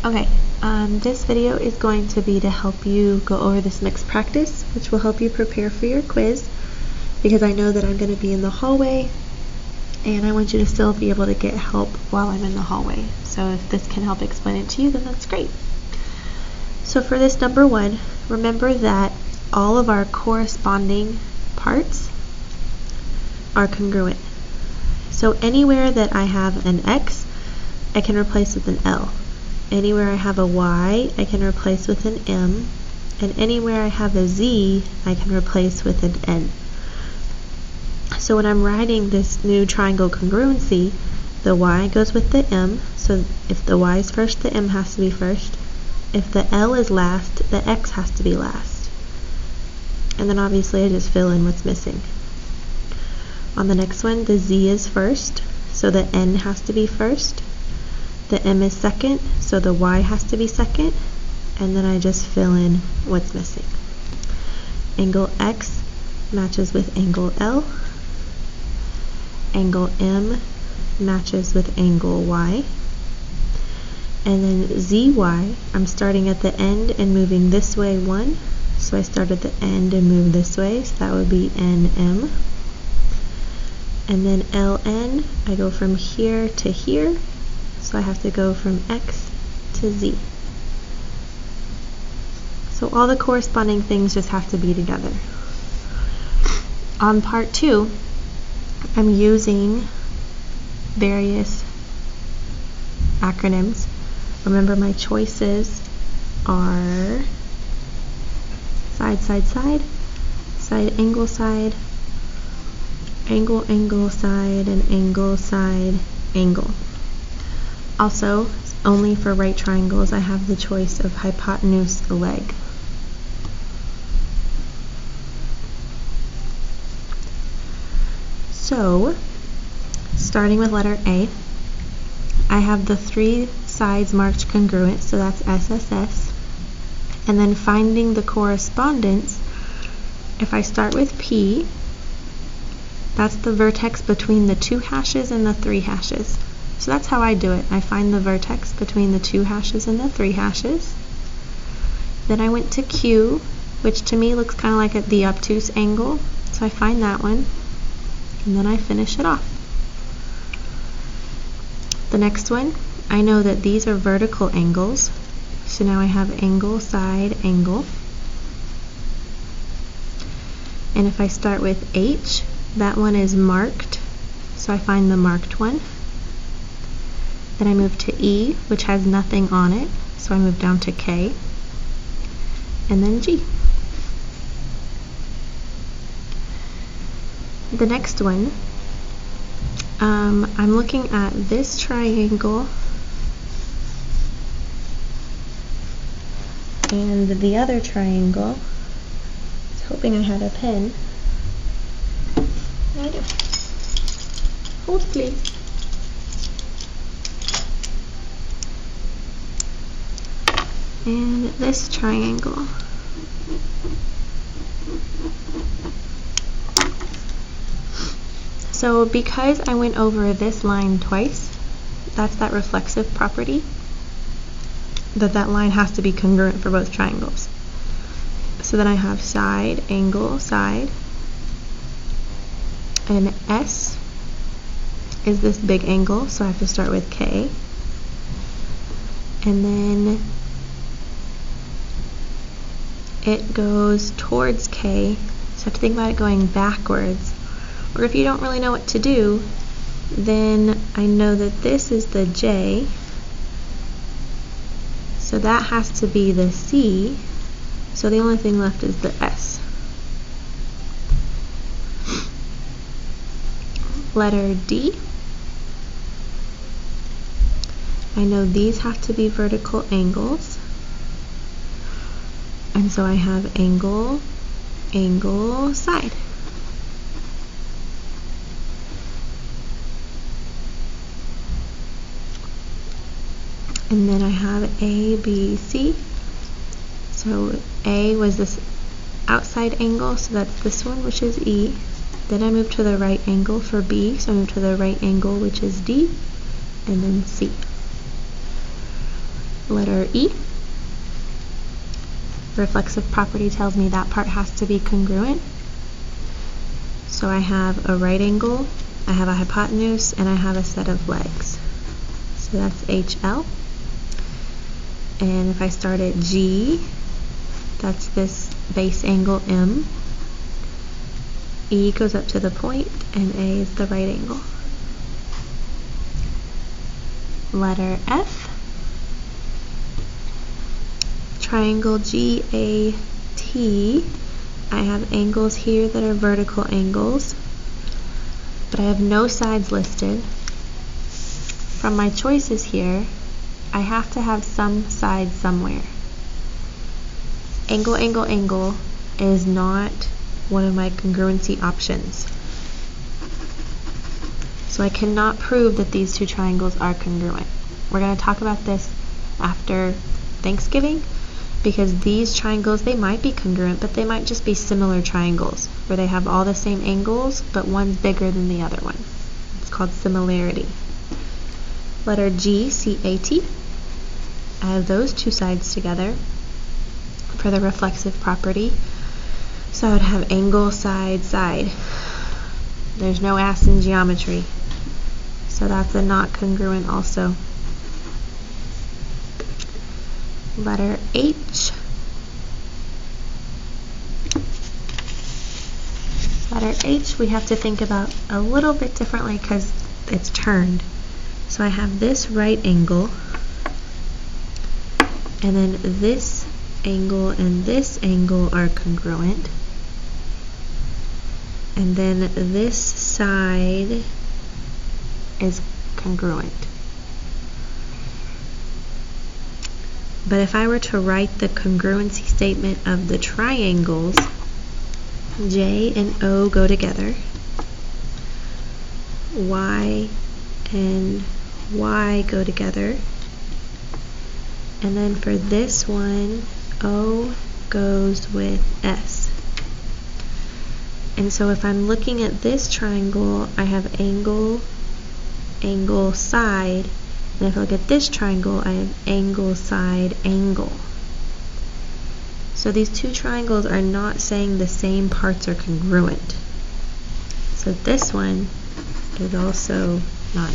Okay, this video is going to be to help you go over this mixed practice, which will help you prepare for your quiz, because I know that I'm going to be in the hallway, and I want you to still be able to get help while I'm in the hallway. So if this can help explain it to you, then that's great. So for this number 1, remember that all of our corresponding parts are congruent. So anywhere that I have an X, I can replace with an L. Anywhere I have a Y, I can replace with an M. And anywhere I have a Z, I can replace with an N. So when I'm writing this new triangle congruency, the Y goes with the M. So if the Y is first, the M has to be first. If the L is last, the X has to be last. And then obviously I just fill in what's missing. On the next one, the Z is first, so the N has to be first. The M is second, so the Y has to be second, and then I just fill in what's missing. Angle X matches with angle L. Angle M matches with angle Y. And then ZY, I'm starting at the end and moving this way 1, so I start at the end and move this way, so that would be NM. And then LN, I go from here to here, so I have to go from X to Z. So all the corresponding things just have to be together. On part 2, I'm using various acronyms. Remember, my choices are side, side, side, side, angle, angle, side, and angle, side, angle. Also, only for right triangles, I have the choice of hypotenuse, leg. So, starting with letter A, I have the 3 sides marked congruent, so that's SSS. And then finding the correspondence, if I start with P, that's the vertex between the 2 hashes and the 3 hashes. So that's how I do it. I find the vertex between the 2 hashes and the 3 hashes. Then I went to Q, which to me looks kind of like the obtuse angle. So I find that one, and then I finish it off. The next one, I know that these are vertical angles. So now I have angle, side, angle. And if I start with H, that one is marked, so I find the marked one. Then I move to E, which has nothing on it, so I move down to K, and then G. The next one, I'm looking at this triangle and the other triangle. I was hoping I had a pen. I do. Hold please. And this triangle. So because I went over this line twice, that's that reflexive property, that line has to be congruent for both triangles. So then I have side, angle, side, and S is this big angle, so I have to start with K, and then it goes towards K, so I have to think about it going backwards. Or if you don't really know what to do, then I know that this is the J, so that has to be the C, so the only thing left is the S. Letter D, I know these have to be vertical angles, and so I have angle, angle, side. And then I have A, B, C. So A was this outside angle, so that's this one, which is E. Then I move to the right angle for B, so I move to the right angle, which is D, and then C. Letter E. Reflexive property tells me that part has to be congruent. So I have a right angle, I have a hypotenuse, and I have a set of legs. So that's HL. And if I start at G, that's this base angle M. E goes up to the point, and A is the right angle. Letter F. Triangle GAT. I have angles here that are vertical angles, but I have no sides listed. From my choices here, I have to have some sides somewhere. Angle, angle, angle is not one of my congruency options. So I cannot prove that these two triangles are congruent. We're going to talk about this after Thanksgiving, because these triangles, they might be congruent, but they might just be similar triangles, where they have all the same angles, but one's bigger than the other one. It's called similarity. Letter G, CAT. I have those two sides together for the reflexive property. So I would have angle, side, side. There's no ass in geometry, so that's a not congruent also. Letter H. Letter H we have to think about a little bit differently because it's turned. So I have this right angle, and then this angle and this angle are congruent, and then this side is congruent. But if I were to write the congruency statement of the triangles, J and O go together, Y and Y go together, and then for this one, O goes with S. And so if I'm looking at this triangle, I have angle, angle, side. And if I look at this triangle, I have angle, side, angle. So these two triangles are not saying the same parts are congruent. So this one is also not.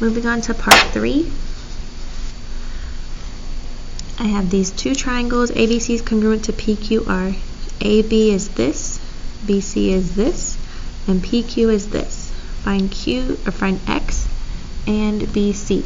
Moving on to part 3. I have these two triangles. ABC is congruent to PQR. AB is this, BC is this, and PQ is this. Find X and BC.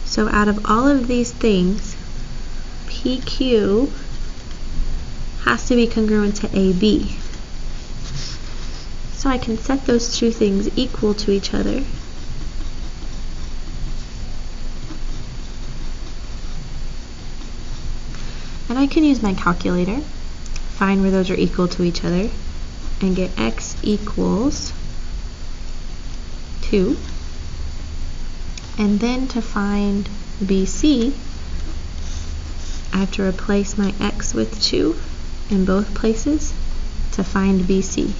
So out of all of these things, PQ has to be congruent to AB. So I can set those two things equal to each other. And I can use my calculator, find where those are equal to each other, and get X equals 2. And then to find BC, I have to replace my X with 2 in both places to find BC.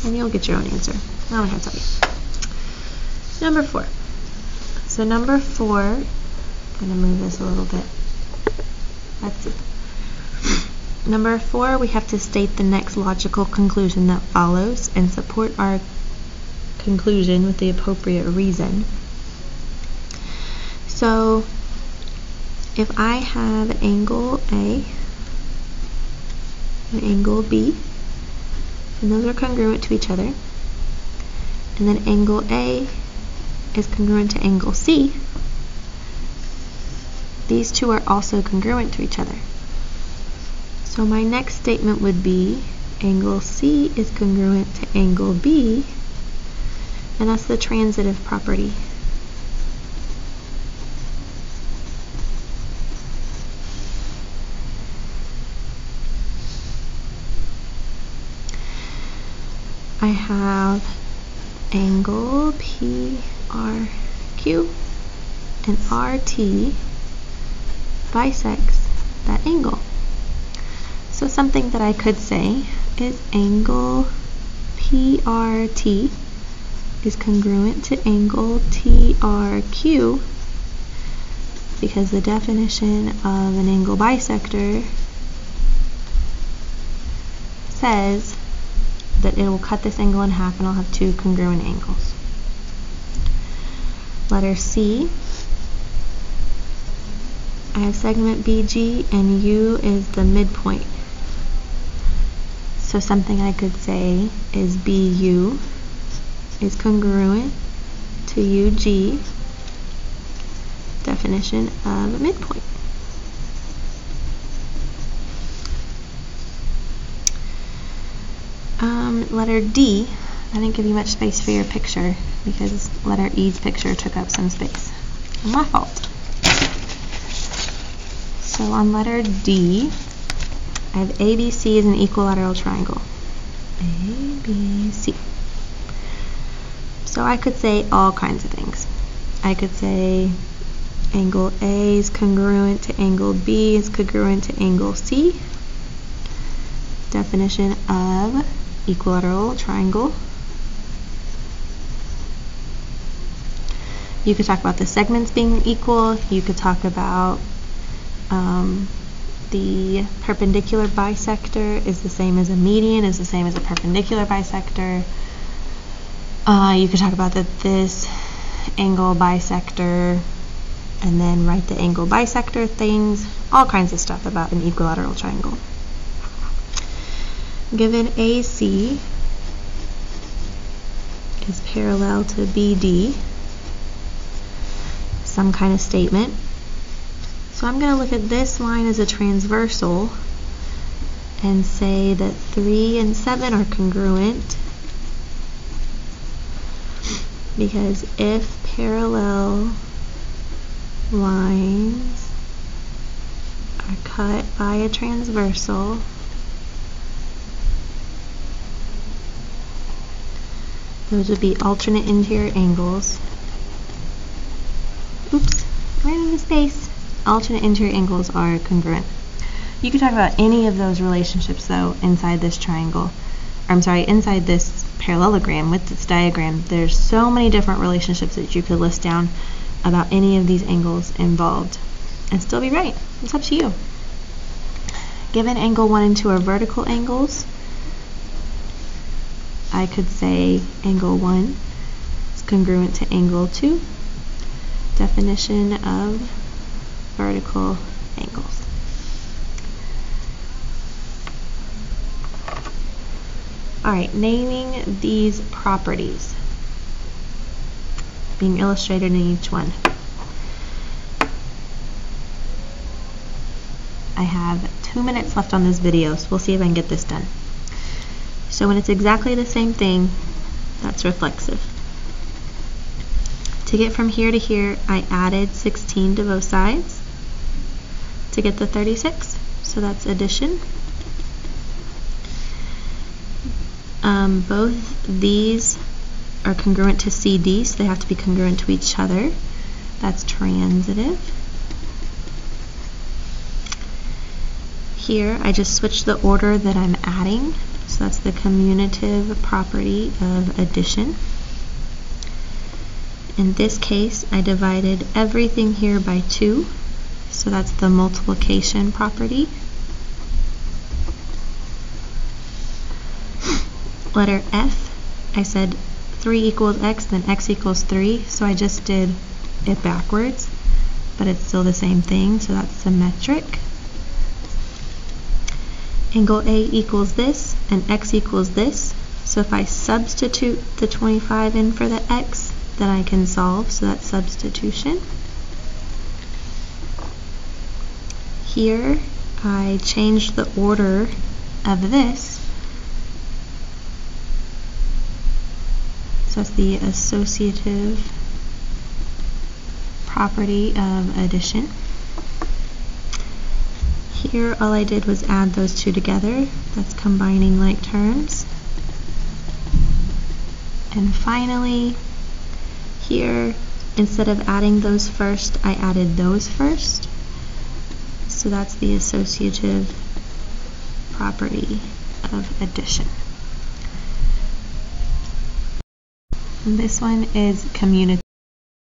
And you'll get your own answer. I don't have to tell you. Number 4. So number 4, I'm going to move this a little bit. Let's see. Number 4, we have to state the next logical conclusion that follows and support our conclusion with the appropriate reason. So if I have angle A and angle B, and those are congruent to each other, and then angle A is congruent to angle C, these two are also congruent to each other. So my next statement would be angle C is congruent to angle B, and that's the transitive property. I have angle PRQ and RT bisects that angle. So something that I could say is angle PRT is congruent to angle TRQ, because the definition of an angle bisector says that it will cut this angle in half and I'll have two congruent angles. Letter C, I have segment BG and U is the midpoint. So something I could say is BU is congruent to UG, definition of a midpoint. Letter D, I didn't give you much space for your picture because letter E's picture took up some space. My fault. So on letter D, I have ABC as an equilateral triangle. ABC. So I could say all kinds of things. I could say angle A is congruent to angle B is congruent to angle C. Definition of equilateral triangle. You could talk about the segments being equal. You could talk about the perpendicular bisector is the same as a median, is the same as a perpendicular bisector. You could talk about that this angle bisector, and then write the angle bisector things, all kinds of stuff about an equilateral triangle. Given AC is parallel to BD, some kind of statement. So I'm going to look at this line as a transversal and say that 3 and 7 are congruent, because if parallel lines are cut by a transversal, those would be alternate interior angles. Oops, right in the space. Alternate interior angles are congruent. You could talk about any of those relationships though inside this triangle. Inside this parallelogram with this diagram. There's so many different relationships that you could list down about any of these angles involved and still be right. It's up to you. Given angle 1 and 2 are vertical angles, I could say angle 1 is congruent to angle 2. Definition of vertical angles. Alright, naming these properties being illustrated in each one. I have 2 minutes left on this video, so we'll see if I can get this done. So when it's exactly the same thing, that's reflexive. To get from here to here, I added 16 to both sides to get the 36. So that's addition. Both these are congruent to CD, so they have to be congruent to each other. That's transitive. Here, I just switched the order that I'm adding. So that's the commutative property of addition. In this case, I divided everything here by 2. So that's the multiplication property. Letter F, I said 3 equals x, then x equals 3. So I just did it backwards, but it's still the same thing, so that's symmetric. Angle A equals this, and x equals this. So if I substitute the 25 in for the x, then I can solve, so that's substitution. Here, I changed the order of this. So that's the associative property of addition. Here, all I did was add those two together. That's combining like terms. And finally, here, instead of adding those first, I added those first. So that's the associative property of addition. And this one is community.